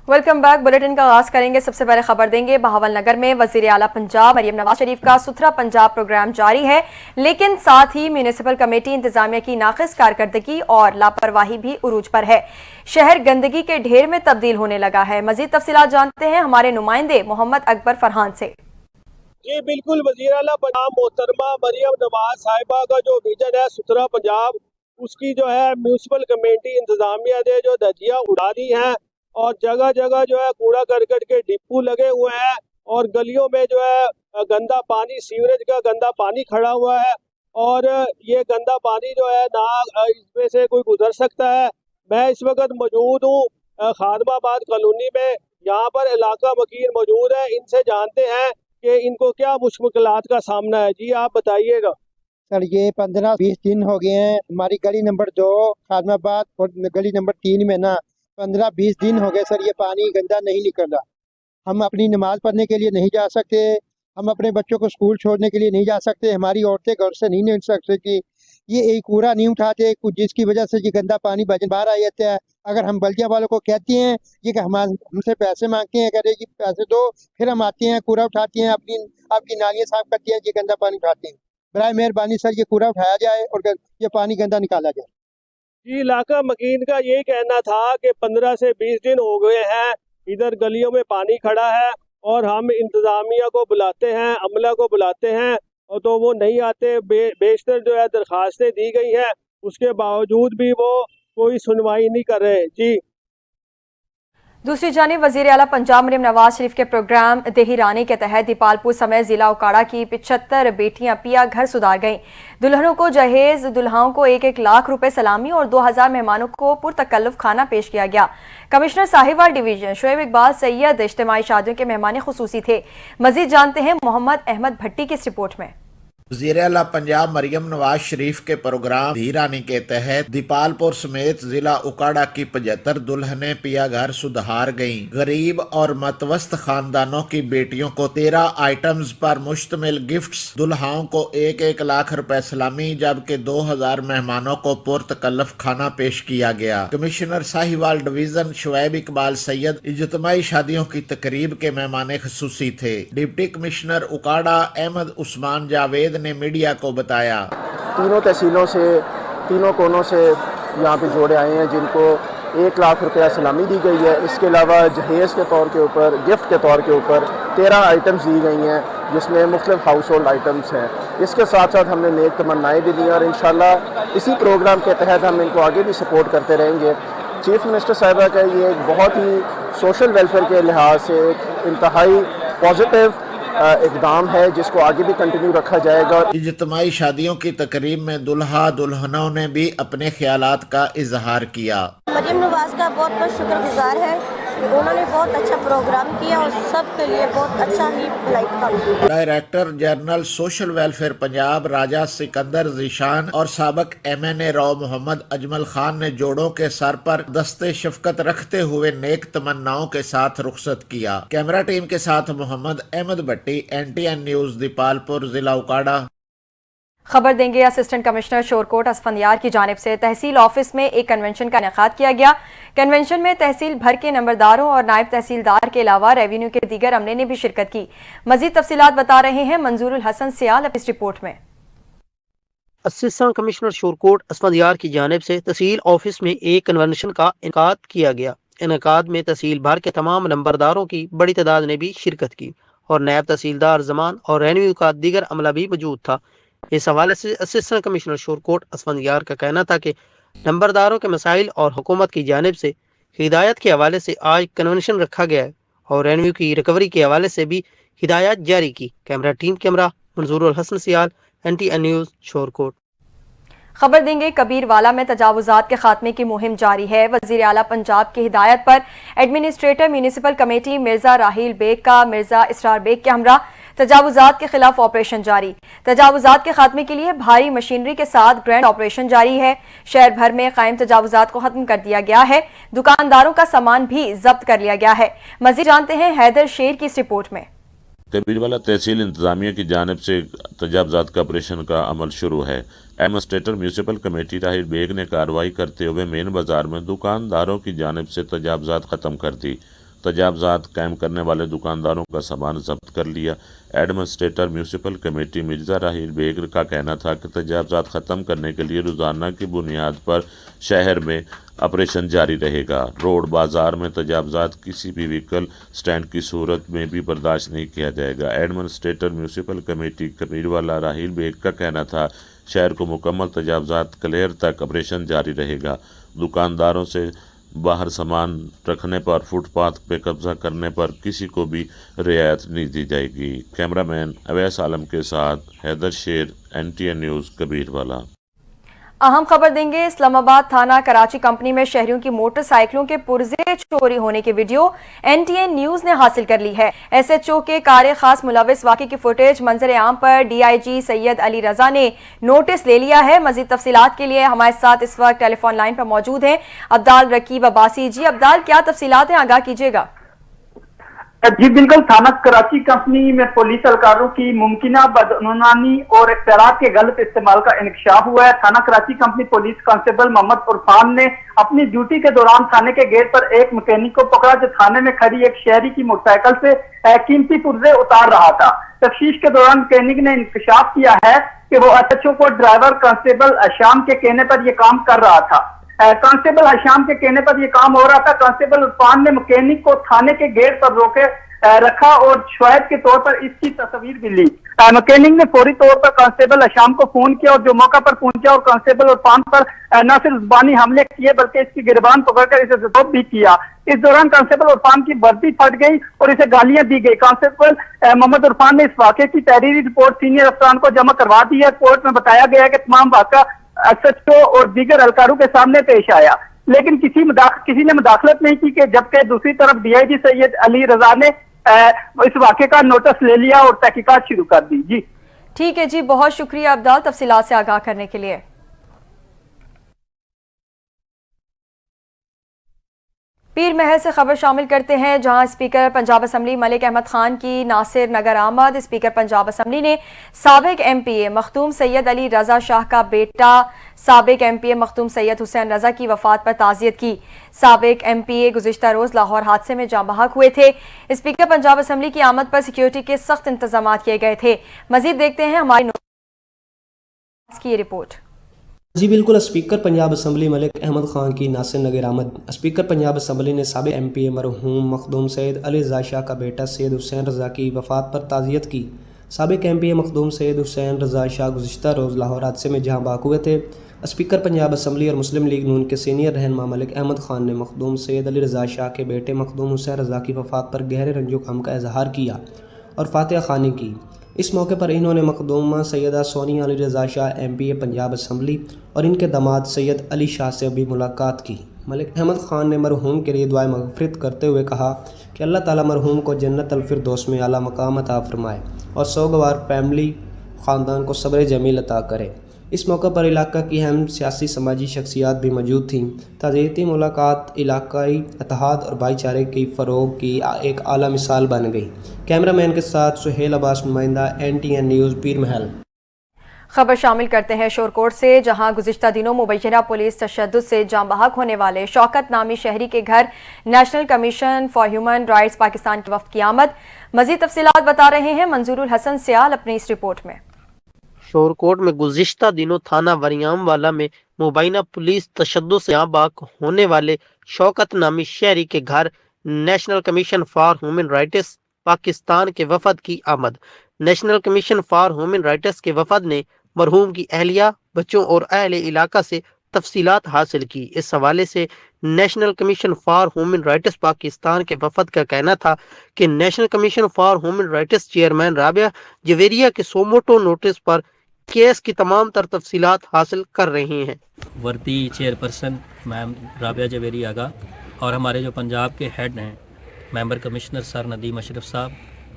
Welcome back. Bulletin का आगाज करेंगे। सबसे पहले खबर देंगे बहावल नगर में वजीर आला पंजाब मरियम नवाज शरीफ का सुथरा पंजाब प्रोग्राम जारी है, लेकिन साथ ही म्यूनिसिपल कमेटी इंतजामिया की नाकिस कारकर्दगी और लापरवाही भी उरूज पर है। शहर गंदगी के ढेर में तब्दील होने लगा है। मजीद तफसीलात जानते हैं हमारे नुमाइंदे मोहम्मद अकबर फरहान से। जी बिल्कुल, वजीर आला पंजाब मोहतरमा मरियम नवाज साहिबा का जो विजन है सुथरा पंजाब, उसकी जो है म्यूनिसिपल कमेटी इंतजामिया ने जो धज्जियां उड़ा दी हैं और जगह जगह जो है कूड़ा करकट के डिपू लगे हुए हैं और गलियों में जो है गंदा पानी, सीवरेज का गंदा पानी खड़ा हुआ है और ये गंदा पानी जो है ना इसमें से कोई गुजर सकता है। मैं इस वक्त मौजूद हूँ खादमाबाद कॉलोनी में। यहाँ पर इलाका वकील मौजूद है, इनसे जानते हैं कि इनको क्या मुश्किलात का सामना है। जी आप बताइएगा। सर ये 15-20 दिन हो गए हैं हमारी गली नंबर 2 खादमाबाद और गली नंबर 3 में ना 15-20 दिन हो गए सर, ये पानी गंदा नहीं निकल रहा। हम अपनी नमाज पढ़ने के लिए नहीं जा सकते, हम अपने बच्चों को स्कूल छोड़ने के लिए नहीं जा सकते, हमारी औरतें घर से नहीं निकल सकते कि ये एक कूड़ा नहीं उठाते, कुछ जिसकी वजह से ये गंदा पानी बाहर आ जाता है। अगर हम बल्दिया वालों को कहते हैं ये कि हमसे पैसे मांगते हैं, अगर ये पैसे दो, फिर हम आते हैं कूड़ा उठाते हैं, आपकी नालियाँ साफ करते हैं, ये गंदा पानी उठाते हैं। बराए मेहरबानी सर ये कूड़ा उठाया जाए और ये पानी गंदा निकाला जाए। जी इलाका मकीन का यही कहना था कि 15 से 20 दिन हो गए हैं इधर गलियों में पानी खड़ा है और हम इंतजामिया को बुलाते हैं, अमला को बुलाते हैं और तो वो नहीं आते। बेशतर जो है दरखास्तें दी गई हैं, उसके बावजूद भी वो कोई सुनवाई नहीं कर रहे। जी दूसरी जानिब वजीर आला पंजाब मरियम नवाज शरीफ के प्रोग्राम देही रानी के तहत दीपालपुर समेत जिला उकाड़ा की 75 बेटियां पिया घर सुधार गईं। दुल्हनों को जहेज, दुल्हाओं को 1-1 लाख रुपए सलामी और 2000 मेहमानों को पुरतकल्लुफ खाना पेश किया गया। कमिश्नर साहिवाल डिवीजन शोएब इकबाल सैयद इज्तिमाई शादियों के मेहमान खुसूसी थे। मजीद जानते हैं मोहम्मद अहमद भट्टी की इस रिपोर्ट में। वज़ीर आला पंजाब मरियम नवाज शरीफ के प्रोग्राम देही रानी के तहत दीपालपुर समेत जिला उकाड़ा की 75 दुल्हनें पिया घर सुधार गईं। गरीब और मतवस्त खानदानों की बेटियों को 13 आइटम्स पर मुश्तमिल गिफ्ट्स, दुल्हाओं को 1-1 लाख रुपए सलामी जबकि 2000 मेहमानों को पुरतकल्लुफ खाना पेश किया गया। कमिश्नर साहिवाल डिवीजन शोएब इकबाल सैयद इज्तिमाई शादियों की तकरीब के मेहमान खुसूसी थे। डिप्टी कमिश्नर उकाड़ा अहमद उस्मान जावेद ने मीडिया को बताया, तीनों तहसीलों से, तीनों कोनों से यहाँ पे जोड़े आए हैं जिनको 1 लाख रुपया सलामी दी गई है। इसके अलावा जहेज़ के तौर के ऊपर, गिफ्ट के तौर के ऊपर 13 आइटम्स दी गई हैं जिसमें मुख्तलिफ हाउस होल्ड आइटम्स हैं। इसके साथ साथ हमने नेक तमन्नाएँ भी दी और इंशाल्लाह इसी प्रोग्राम के तहत हम इनको आगे भी सपोर्ट करते रहेंगे। चीफ मिनिस्टर साहिबा का ये एक बहुत ही सोशल वेलफेयर के लिहाज से एक इंतहाई पॉजिटिव इक़दाम है जिसको आगे भी कंटिन्यू रखा जाएगा। इज्तिमाई शादियों की तकरीब में दुल्हा दुल्हनों ने भी अपने ख्यालात का इजहार किया। मरियम नवाज का बहुत बहुत शुक्रगुजार है, उन्होंने बहुत अच्छा प्रोग्राम किया और सबके लिए बहुत अच्छा ही लाइक था। Director general social welfare Punjab Raja Sikandar Zeeshan और साबक MNA राव मोहम्मद अजमल खान ने जोड़ों के सर पर दस्ते शफकत रखते हुए नेक तमन्नाओं के साथ रुखसत किया। कैमरा टीम के साथ मोहम्मद अहमद भट्टी, NTN न्यूज, दीपालपुर, जिला उकाड़ा। खबर देंगे असिस्टेंट कमिश्नर शोरकोट असफंदियार की जानिब से तहसील ऑफिस में एक कन्वेंशन का इनेकाद किया गया। कन्वेंशन में तहसील भर के नंबरदारों और नायब तहसीलदार के अलावा रेवेन्यू के दीगर अमले ने भी शिरकत की। मजीद तफसीलात बता रहे हैं मंजूरुल हसन सियाल इस रिपोर्ट में। असिस्टेंट कमिश्नर शोरकोट असफंदियार की जानिब से तहसील ऑफिस में एक कन्वेंशन का इनेकाद किया गया। इनेकाद में तहसील भर के तमाम नंबरदारों की बड़ी तादाद ने भी शिरकत की और नायब तहसीलदार जमान और रेवेन्यू का दीगर अमला भी मौजूद था। इस हवाले से असिस्टेंट कमिश्नर शोरकोट असफंदियार का कहना था कि नंबरदारों के मसाइल और हुकूमत की जानिब से हिदायत के हवाले से आज कन्वेंशन रखा गया है और रेवेन्यू की रिकवरी के हवाले से भी हिदायत जारी की। Camera team camera Manzoorul Hasan Sial, NTN news, Shorkot. खबर देंगे कबीरवाला में तजावुजात के खात्मे की मुहिम जारी है। वजीर आला पंजाब की हिदायत पर एडमिनिस्ट्रेटर म्यूनिसिपल कमेटी मिर्जा राहील बेग का मिर्जा इसरार बेग के हमरा तजावुजात के खिलाफ ऑपरेशन जारी। तजावुजात के खात्मे के लिए भारी मशीनरी के साथ ग्रैंड ऑपरेशन जारी है। शहर भर में कायम तजावुजात को खत्म कर दिया गया है। दुकानदारों का सामान भी जब्त कर लिया गया है। मजीद जानते हैं हैदर शेर की इस रिपोर्ट में। कबीरवाला तहसील इंतजामिया की जानिब से तजावुजात का ऑपरेशन का अमल शुरू है। एडमिनिस्ट्रेटर म्यूनिसिपल कमेटी राहील बेग ने कार्रवाई करते हुए मेन बाजार में दुकानदारों की जानिब से तजावुजात ख़त्म कर दी। तजावज़ात कायम करने वाले दुकानदारों का सामान जब्त कर लिया। एडमिनिस्ट्रेटर म्यूनसिपल कमेटी मिर्ज़ा राहील बेग का कहना था कि तजावज़ात ख़त्म करने के लिए रोज़ाना की बुनियाद पर शहर में ऑपरेशन जारी रहेगा। रोड बाज़ार में तजावज़ात किसी भी व्हीकल स्टैंड की सूरत में भी बर्दाश्त नहीं किया जाएगा। एडमिनिस्ट्रेटर म्यूनसिपल कमेटी कबीरवाला राहील बेग का कहना था शहर को मुकम्मल तजावज़ात क्लियर तक ऑपरेशन जारी रहेगा। दुकानदारों से बाहर सामान रखने पर फुटपाथ पे कब्जा करने पर किसी को भी रियायत नहीं दी जाएगी। कैमरामैन अवैस आलम के साथ हैदर शेर, NTN न्यूज़, कबीरवाला। अहम खबर देंगे। इस्लामाबाद थाना कराची कंपनी में शहरियों की मोटरसाइकिलों के पुर्जे चोरी होने की वीडियो NTN न्यूज ने हासिल कर ली है। SHO के कार्य खास मुलविस वाक़े की फुटेज मंजर आम पर DIG सैयद अली रजा ने नोटिस ले लिया है। मजीद तफसीलात के लिए हमारे साथ इस वक्त टेलीफोन लाइन पर मौजूद हैं अब्दाल रकीब अब्बासी। जी अब्दाल, क्या तफसीलात हैं, आगाह कीजिएगा। जी बिल्कुल, थाना कराची कंपनी में पुलिस एहलकारों की मुमकिना बदअमनी और इख्तियारात के गलत इस्तेमाल का इंकशाफ हुआ है। थाना Karachi company police constable Muhammad Irfan ने अपनी ड्यूटी के दौरान थाने के गेट पर एक मैकेनिक को पकड़ा जो थाने में खड़ी एक शहरी की मोटरसाइकिल से कीमती पुर्जे उतार रहा था। तफ्तीश के दौरान मैकेनिक ने इंकशाफ किया है कि वो SHO को ड्राइवर कांस्टेबल शाम के कहने पर यह काम कर रहा था। कांस्टेबल शाम के कहने पर यह काम हो रहा था। कांस्टेबल उरफान ने मैकेनिक को थाने के गेट पर रोके रखा और शाहिद के तौर पर इसकी तस्वीर भी ली। मैकेनिक ने फौरी तौर पर कांस्टेबल शाम को फोन किया और जो मौका पर पहुंचा और कांस्टेबल उरफान पर न सिर्फ जुबानी हमले किए बल्कि इसकी गिरबान पकड़कर इसे जब्त भी किया। इस दौरान कांस्टेबल उरफान की वर्दी फट गई और इसे गालियां दी गई। कांस्टेबल मोहम्मद उरफान ने इस वाक़े की तहरीरी रिपोर्ट सीनियर अफसरान को जमा करवा दी है। कोर्ट में बताया गया है कि तमाम वाक़ा SHO और दीगर एहलकारों के सामने पेश आया, लेकिन किसी ने मुदाखलत नहीं की कि जबकि दूसरी तरफ DIG सैयद अली रजा ने इस वाक़े का नोटिस ले लिया और तहकीकात शुरू कर दी। जी ठीक है जी, बहुत शुक्रिया अब्दाल तफसीलात से आगाह करने के लिए। पीर महल से खबर शामिल करते हैं, जहां स्पीकर पंजाब असम्बली मलिक अहमद खान की नासिर नगर आमद। स्पीकर पंजाब असम्बली ने साबिक MPA मखदूम सैयद अली रजा शाह का बेटा साबिक MPA मखदूम सैयद हुसैन रजा की वफात पर ताज़ियत की। साबिक MPA गुज़िश्ता रोज़ लाहौर हादसे में जाँ बहक हुए थे। स्पीकर पंजाब असम्बली की आमद पर सिक्योरिटी के सख्त इंतजाम किए गए थे। मजीद देखते हैं हमारी की रिपोर्ट। जी बिल्कुल, स्पीकर पंजाब असम्बली मलिक अहमद ख़ान की नासिर नगर आमद। स्पीकर पंजाब असम्बली ने साबिक़ MPA मरहूम मखदूम सैयद अली रज़ा शाह का बेटा सैयद हुसैन रज़ा की वफ़ात पर ताज़ियत की। साबिक़ MPA मखदूम सैयद हुसैन रज़ा शाह गुज़िश्ता रोज़ लाहौर हादसे में जहाँ बहक हुए थे। स्पीकर पंजाब असम्बली और मुस्लिम लीग नून के सीनियर रहनुमा मलिक अहमद ख़ान ने मखदूम सैयद अली रज़ा शाह के बेटे मखदूम हुसैन रज़ा की वफ़ात पर गहरे रंजो गम का इजहार किया और फातिहा ख़ानी की। इस मौके पर इन्होंने मखदूमा सैयदा सोनिया अली रज़ा शाह MPA पंजाब असम्बली और इनके दामाद सैयद अली शाह से भी मुलाकात की। मलिक अहमद ख़ान ने मरहूम के लिए दुआए मग़फ़िरत करते हुए कहा कि अल्लाह ताला मरहूम को जन्नत अल फिरदौस में आला मकाम अता फ़रमाए और सोगवार फैमिली ख़ानदान को सब्र जमील अता करे। इस मौके पर इलाका की अहम सियासी समाजी शख्सियात भी मौजूद थीं। ताज़ियती मुलाकात इलाकाई इत्तेहाद और भाईचारे की फ़रोग़ की एक आला मिसाल बन गई। कैमरामैन के साथ सुहेल अब्बास, नुमाइंदा NTN न्यूज़, पीर महल। खबर शामिल करते हैं शोरकोट से, जहां गुज़िश्ता दिनों मुबैना पुलिस तशद्दुद से जाँ बहक होने वाले शौकत नामी शहरी के घर national commission for human rights Pakistan के वफ़द की आमद। मज़ीद तफसीलात बता रहे हैं मंजूरुल हसन सियाल अपनी इस रिपोर्ट में। शोरकोट में गुज़िश्ता दिनों थाना वरियामवाला में मुबैना पुलिस तशद्दुद से जाँ बहक होने वाले शौकत नामी शहरी के घर national commission for human rights Pakistan के वफ़द की आमद। National commission for human rights के वफ़द ने मरहूम की अहलिया, बच्चों और अहले इलाका से तफसीलात हासिल की। इस हवाले से national commission for human rights Pakistan के वफ़द का कहना था कि national commission for human rights chairman Rabia Javeria के सोमोटो नोटिस पर केस की तमाम तर तफसीलात हासिल कर रहे हैं। वर्दी चेयरपर्सन मैम राबिया जवेरी आगा और हमारे जो पंजाब के हेड हैं member commissioner sir Nadeem Ashraf साहब,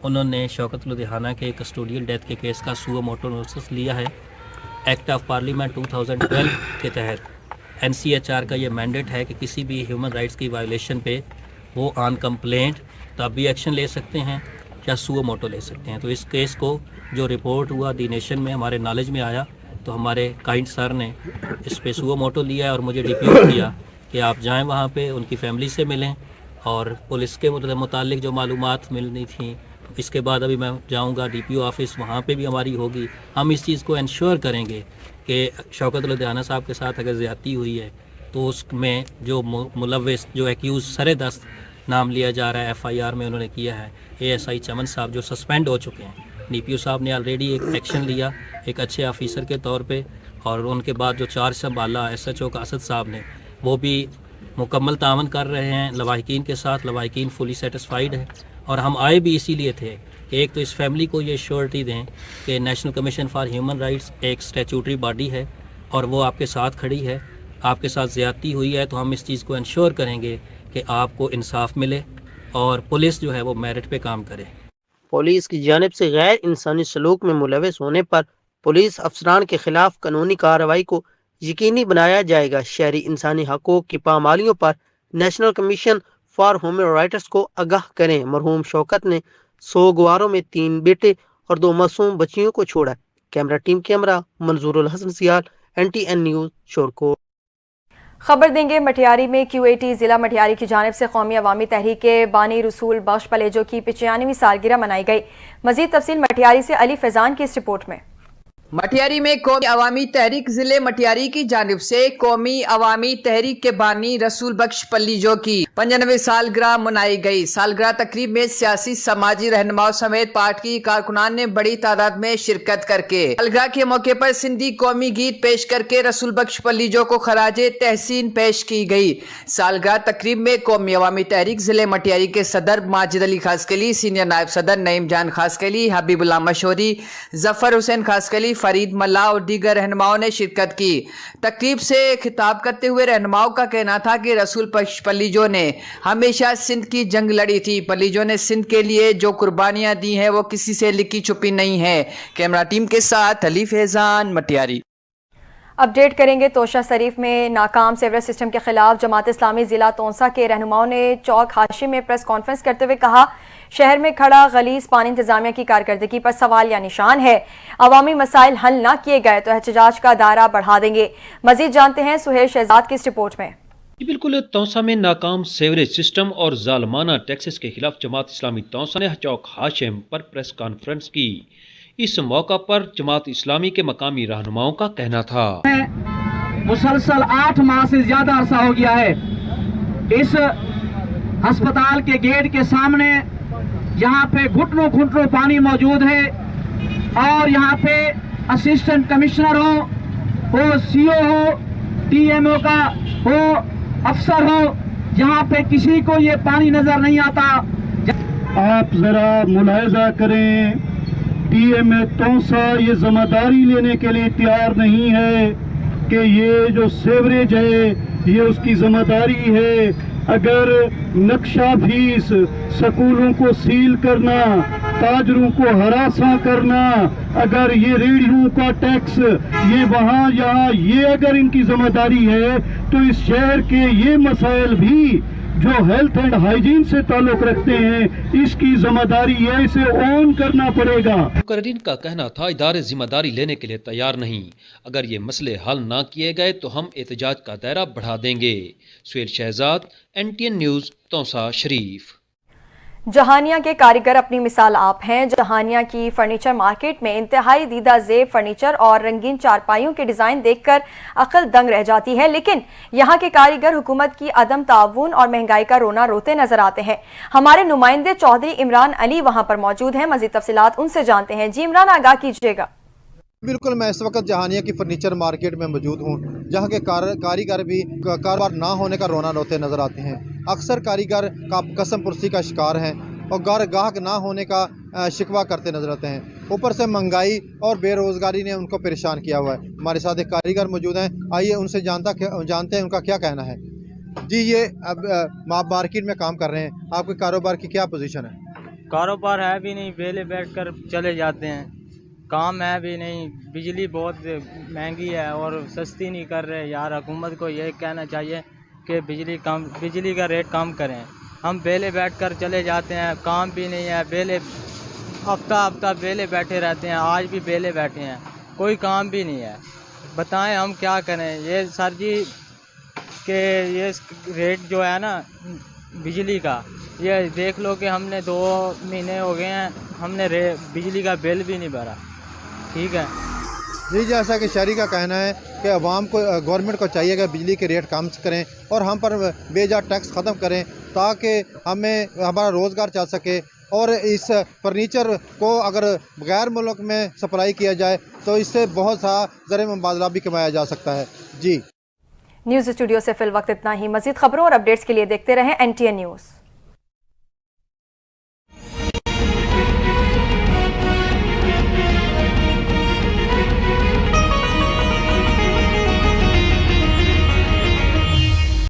उन्होंने शौकत लुधियाना के कस्टोडियल डेथ के केस का सुओ मोटो नोटिस लिया है। एक्ट ऑफ पार्लियामेंट 2012 के तहत NCHR का ये मैंडेट है कि किसी भी ह्यूमन राइट्स की वायलेशन पे वो ऑन कंप्लेंट तब भी एक्शन ले सकते हैं या सुओ मोटो ले सकते हैं। तो इस केस को जो रिपोर्ट हुआ दी नेशन में हमारे नॉलेज में आया तो हमारे काइंड सर ने इस पे सुओ मोटो लिया और मुझे डिप्यूट किया कि आप जाएं वहाँ पे उनकी फैमिली से मिलें اور पुलिस के मुतालिक जो मालूमात मिलनी थी, इसके बाद अभी मैं जाऊंगा DPO ऑफिस, वहाँ पे भी हमारी होगी। हम इस चीज़ को इंश्योर करेंगे कि शौकत लुधियाना साहब के साथ अगर ज़्यादती हुई है तो उसमें जो मुलव्विस, जो एक्यूज़ सरदस्त नाम लिया जा रहा है, FIR में उन्होंने किया है, ASI चमन साहब जो सस्पेंड हो चुके हैं, DPO साहब ने ऑलरेडी एक एक्शन लिया एक अच्छे ऑफिसर के तौर पे, और उनके बाद जो चार्ज संभाला SHO का असद साहब ने, वो भी मुकम्मल तावन कर रहे हैं लवाहिकीन के साथ। लवाहिकीन फुली सेटिस्फाइड है, और हम आए भी इसीलिए थे कि एक तो इस फैमिली को ये श्योरिटी दें कि national commission for human rights एक स्टैट्यूटरी बॉडी है और वो आपके साथ खड़ी है। आपके साथ ज़्यादती हुई है तो हम इस चीज़ को इंश्योर करेंगे कि आपको इंसाफ मिले और पुलिस जो है वो मेरिट पे काम करे। पुलिस की जानिब से गैर इंसानी सलूक में मुलविस होने पर पुलिस अफसरान के खिलाफ कानूनी कार्रवाई को यकीनी बनाया जाएगा। शहरी इंसानी हकूक़ की पामालियों पर national commission for human rights को आगाह करें। मरहूम शौकत ने सोगवारों में 3 बेटे और 2 मासूम बच्चियों को छोड़ा। Camera team camera Manzoorul Hasan Sial, NTN news, Shorkot. खबर देंगे मटियारी में QAT जिला मटियारी की जानिब से कौमी अवामी तहरीक के बानी रसूल बख्श पलेजो की 95वीं सालगिरह मनाई गई। मजीद तफसील मटियारी से अली फैजान की इस रिपोर्ट में। मटियारी में कौमी अवामी तहरीक जिले मटियारी की जानिब से कौमी अवामी तहरीक के बानी रसूल बख्श पलीजो की 95वीं सालगिरह मनाई गई। सालगिरह तकरीब में सियासी समाजी रहनुमाओं समेत पार्टी की कारकुनान ने बड़ी तादाद में शिरकत करके सालगिरह के मौके पर सिंधी कौमी गीत पेश करके रसूल बख्श पलीजो को खराजे तहसीन पेश की गई। सालगिरह तकरीब में कौमी अवामी तहरीक जिले मटियारी के सदर माजिद अली खासकली, सीनियर नायब सदर नईम जान खासकली, हबीबुल्लाह मशहूरी, जफर हुसैन खासकली, फरीद मल्ला और दीगर रहनुमाओं ने शिरकत की। तकरीब से खिताब करते हुए रहनुमाओं का कहना था कि रसूल बख्श पलीजो ने हमेशा सिंध की जंग लड़ी थी। पलीजो ने सिंध के लिए जो कुर्बानियां दी हैं वो किसी से लिखी छुपी नहीं है। कैमरा टीम के साथ अली फैजान, मटियारी। अपडेट करेंगे तोशा शरीफ में नाकाम सेवरेज सिस्टम के खिलाफ जमात इस्लामी जिला तोंसा के रहनुमाओं ने चौक हाशिम में प्रेस कॉन्फ्रेंस करते हुए कहा, शहर में खड़ा गलीज पानी इंतजामिया की कारकर्दगी पर सवाल या निशान है। अवामी मसाइल हल न किए गए तो एहतजाज का दायरा बढ़ा देंगे। मजीद जानते हैं सुहेल शहजाद की इस रिपोर्ट में। बिल्कुल, तौसा में नाकाम सेवरेज सिस्टम और जालमाना टैक्सेस के खिलाफ जमात इस्लामी तौसा ने चौक हाशिम पर प्रेस कॉन्फ्रेंस की। इस मौका पर जमात इस्लामी के मकामी रहनुमाओं का कहना था, मुसलसल 8 माह से ज्यादा अरसा हो गया है इस अस्पताल के गेट के सामने यहाँ पे घुटनों घुटनों पानी मौजूद है और यहाँ पे असिस्टेंट कमिश्नर हो CO हो, TMO का हो, अफसर हो, यहाँ पे किसी को ये पानी नजर नहीं आता। आप जरा मुलाहिजा करें, TMA तौसा ये जिम्मेदारी लेने के लिए तैयार नहीं है कि ये जो सेवरेज है ये उसकी जिम्मेदारी है। अगर नक्शा फीस, स्कूलों को सील करना, ताजरों को हरासा करना, अगर ये रेडियो का टैक्स ये वहाँ यहाँ, ये अगर इनकी जिम्मेदारी है तो इस शहर के ये मसाइल भी जो हेल्थ एंड हाइजीन से ताल्लुक रखते हैं इसकी जिम्मेदारी है, इसे ऑन करना पड़ेगा। मुकर्रीन का कहना था, इदारे जिम्मेदारी लेने के लिए तैयार नहीं। अगर ये मसले हल ना किए गए तो हम एहतजाज का दायरा बढ़ा देंगे। सुहेल शहजाद, NTN न्यूज़, तौसा शरीफ। जहानिया के कारीगर अपनी मिसाल आप हैं। जहानिया की फर्नीचर मार्केट में इंतहाई दीदा जेब फर्नीचर और रंगीन चारपाइयों के डिज़ाइन देखकर अक्ल दंग रह जाती है, लेकिन यहाँ के कारीगर हुकूमत की अदम ताउन और महंगाई का रोना रोते नजर आते हैं। हमारे नुमाइंदे चौधरी इमरान अली वहाँ पर मौजूद हैं। मज़ीद तफसीलात उनसे जानते हैं। जी इमरान, आगाह कीजिएगा। बिल्कुल, मैं इस वक्त जहानिया की फर्नीचर मार्केट में मौजूद हूँ, जहाँ के कारीगर भी कारोबार ना होने का रोना रोते नज़र आते हैं। अक्सर कारीगर का कसम पुरसी का शिकार हैं और गाहक ना होने का शिकवा करते नजर आते हैं। ऊपर से महंगाई और बेरोज़गारी ने उनको परेशान किया हुआ है। हमारे साथ एक कारीगर मौजूद हैं, आइए उनसे जानते हैं उनका क्या कहना है। जी, ये अब आप मार्केट में काम कर रहे हैं, आपके कारोबार की क्या पोजीशन है? कारोबार है भी नहीं, वेले बैठ कर चले जाते हैं, काम है भी नहीं, बिजली बहुत महंगी है और सस्ती नहीं कर रहे। यार हुकूमत को ये कहना चाहिए कि बिजली का रेट कम करें। हम बेले बैठ कर चले जाते हैं, काम भी नहीं है, बेले हफ्ता बेले बैठे रहते हैं। आज भी बेले बैठे हैं, कोई काम भी नहीं है। बताएं हम क्या करें। ये सर जी के ये रेट जो है ना बिजली का, ये देख लो कि हमने 2 महीने हो गए हैं, हमने बिजली का बिल भी नहीं भरा। ठीक है जी, जैसा कि शहरी का कहना है कि अवाम को, गवर्नमेंट को चाहिए कि बिजली के रेट कम करें और हम पर बेजा टैक्स ख़त्म करें ताकि हमें हमारा रोज़गार चल सके, और इस फर्नीचर को अगर गैर मुल्क में सप्लाई किया जाए तो इससे बहुत सा ज़र मुबादला भी कमाया जा सकता है। जी, न्यूज़ स्टूडियो से फिल वक्त इतना ही। मज़ीद खबरों और अपडेट्स के लिए देखते रहें NTN न्यूज़।